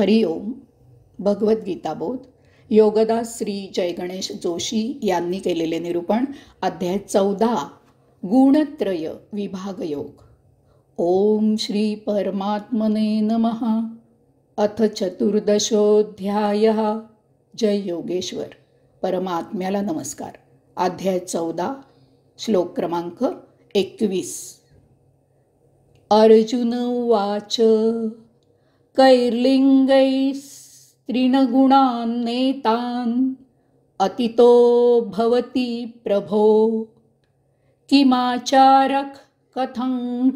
हरिओम. भगवद्गीताबोध योगदास श्री जयगणेश जोशी यांनी केलेले निरूपण. अध्याय 14 गुणत्रय विभाग योग. ओम श्री परमात्मने नमः. अथ चतुर्दशोऽध्यायः. जय योगेश्वर. परमात्म्याला नमस्कार. अध्याय 14 श्लोक क्रमांक 21. अर्जुन उवाच कैर्लिङ्गैस्त्रीणगुणान् नेतान् अतितो भवति प्रभो किमाचारक कथं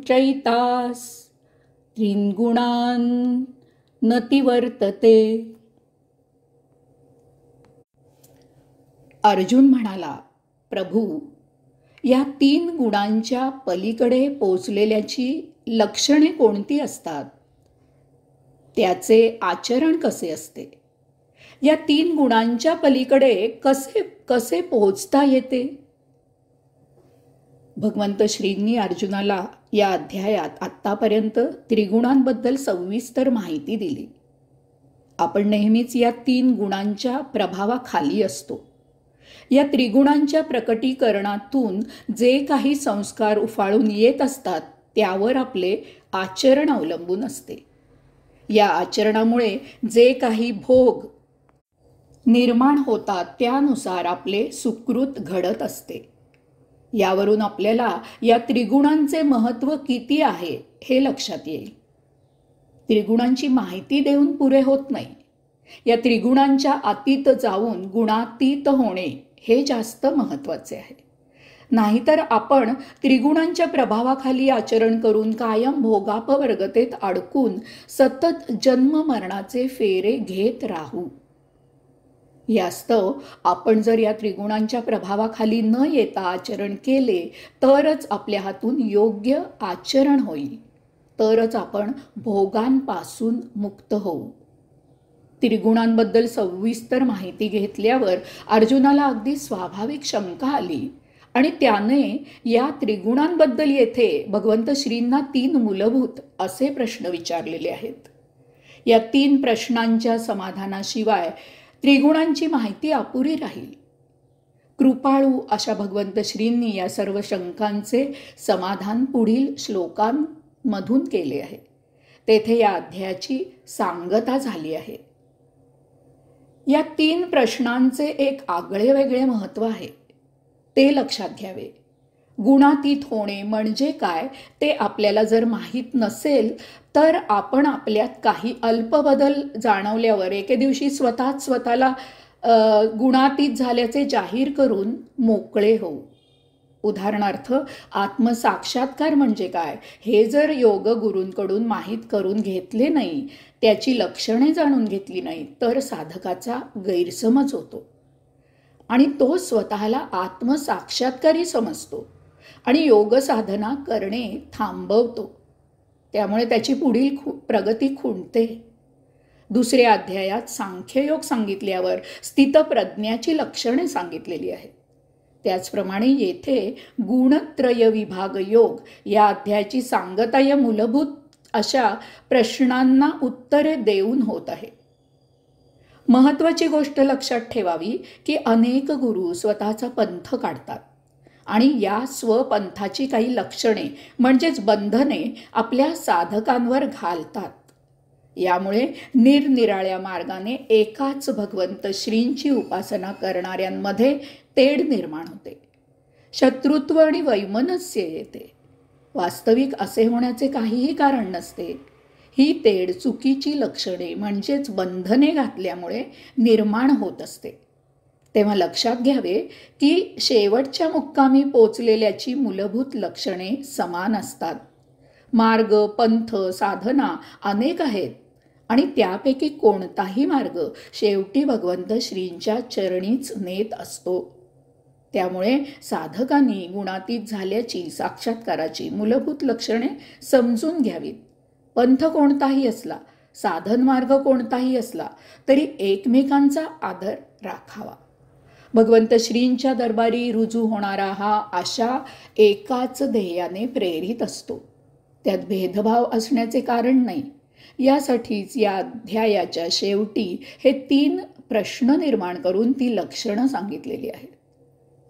चैतास् त्रीन्गुणान् नतिवर्तते. अर्जुन म्हणाला, प्रभू, या 3 गुणांच्या पलीकडे पोचलेल्याची लक्षणे कोणती असतात? त्याचे आचरण कसे असते? या 3 गुणांच्या पलीकडे कसे पोहोचता येते? भगवंत श्रींनी अर्जुनाला या अध्यायात आत्तापर्यंत त्रिगुणांबद्दल सविस्तर माहिती दिली. आपण नेहमीच या 3 गुणांच्या प्रभावाखाली असतो. या त्रिगुणांच्या प्रकटीकरणातून जे काही संस्कार उफाळून येत असतात त्यावर आपले आचरण अवलंबून असते. या आचरणामुळे जे काही भोग निर्माण होतात त्यानुसार आपले सुकृत घडत असते. यावरून आपल्याला या त्रिगुणांचे महत्त्व किती आहे हे लक्षात येईल. त्रिगुणांची माहिती देऊन पुरे होत नाही. या त्रिगुणांच्या अतीत जाऊन गुणातीत होणे हे जास्त महत्त्वाचे आहे. नाहीतर आपण त्रिगुणांच्या प्रभावाखाली आचरण करून कायम भोगापवर्गतेत अडकून सतत जन्म मरणाचे फेरे घेत राहू. यास्तव आपण जर या त्रिगुणांच्या प्रभावाखाली न येता आचरण केले तरच आपल्या हातून योग्य आचरण होईल. तरच आपण भोगांपासून मुक्त होऊ. त्रिगुणांबद्दल सविस्तर माहिती घेतल्यावर अर्जुनाला अगदी स्वाभाविक शंका आली आणि त्याने या त्रिगुणांबद्दल येथे भगवंत श्रींना 3 मूलभूत असे प्रश्न विचारलेले आहेत. या 3 प्रश्नांच्या समाधानाशिवाय त्रिगुणांची माहिती अपुरी राहील. कृपाळू अशा भगवंत श्रींनी या सर्व शंकांचे समाधान पुढील श्लोकांमधून केले आहे. तेथे या अध्यायाची सांगता झाली आहे. या 3 प्रश्नांचे एक आगळे वेगळे महत्त्व आहे, ते लक्षात घ्यावे. गुणातीत होणे म्हणजे काय ते आपल्याला जर माहीत नसेल तर आपण आपल्यात काही अल्प बदल जाणवल्यावर एके दिवशी स्वतःला गुणातीत झाल्याचे जाहीर करून मोकळे होऊ. उदाहरणार्थ, आत्मसाक्षात्कार म्हणजे काय हे जर योग गुरूंकडून माहीत करून घेतले नाही, त्याची लक्षणे जाणून घेतली नाही तर साधकाचा गैरसमज होतो आणि तो स्वतःला आत्मसाक्षात्कारी समजतो आणि योग साधना करणे थांबवतो. त्यामुळे त्याची पुढील प्रगती खुंटते. दुसऱ्या अध्यायात सांख्ययोग सांगितल्यावर स्थितप्रज्ञाची लक्षणे सांगितलेली आहेत. त्याचप्रमाणे येथे गुणत्रय विभाग योग या अध्यायाची सांगता या मूलभूत अशा प्रश्नांना उत्तरे देऊन होत आहे. महत्त्वाची गोष्ट लक्षात ठेवावी की अनेक गुरु स्वतःचा पंथ काढतात आणि या स्वपंथाची काही लक्षणे म्हणजेच बंधने आपल्या साधकांवर घालतात. यामुळे निरनिराळ्या मार्गाने एकाच भगवंत श्रींची उपासना करणाऱ्यांमध्ये तेढ निर्माण होते. शत्रुत्व आणि वैमनस्य येते. वास्तविक असे होण्याचे काहीही कारण नसते. ही तेढ चुकीची लक्षणे म्हणजेच बंधने घातल्यामुळे निर्माण होत असते. तेव्हा लक्षात घ्यावे की शेवटच्या मुक्कामी पोचलेल्याची मूलभूत लक्षणे समान असतात. मार्ग, पंथ, साधना अनेक आहेत आणि त्यापैकी कोणताही मार्ग शेवटी भगवंत श्रींच्या चरणीच नेत असतो. त्यामुळे साधकांनी गुणातीत झाल्याची साक्षात्काराची मूलभूत लक्षणे समजून घ्यावीत. पंथ कोणताही असला, साधन मार्ग कोणताही असला तरी एकमेकांचा आदर राखावा. भगवंत श्रींच्या दरबारी रुजू होणारा हा आशा एकाच ध्येयाने प्रेरित असतो. त्यात भेदभाव असण्याचे कारण नाही. यासाठीच या अध्यायाच्या शेवटी हे 3 प्रश्न निर्माण करून ती लक्षणं सांगितलेली आहेत.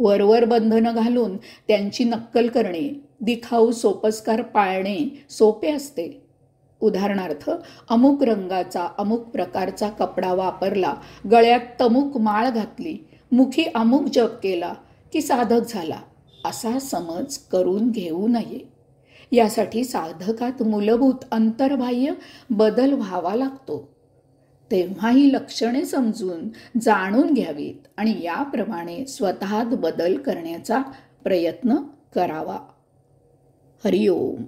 वरवर बंधनं घालून त्यांची नक्कल करणे, दिखाऊ सोपस्कार पाळणे सोपे असते. उदाहरणार्थ, अमुक रंगाचा अमुक प्रकारचा कपडा वापरला, गळ्यात तमुक माळ घातली, मुखी अमुक जप केला की साधक झाला, असा समज करून घेऊ नये. यासाठी साधकात मूलभूत अंतर्बाह्य बदल व्हावा लागतो. तेव्हा ही लक्षणे समजून जाणून घ्यावीत आणि याप्रमाणे स्वतःत बदल करण्याचा प्रयत्न करावा. हरिओम.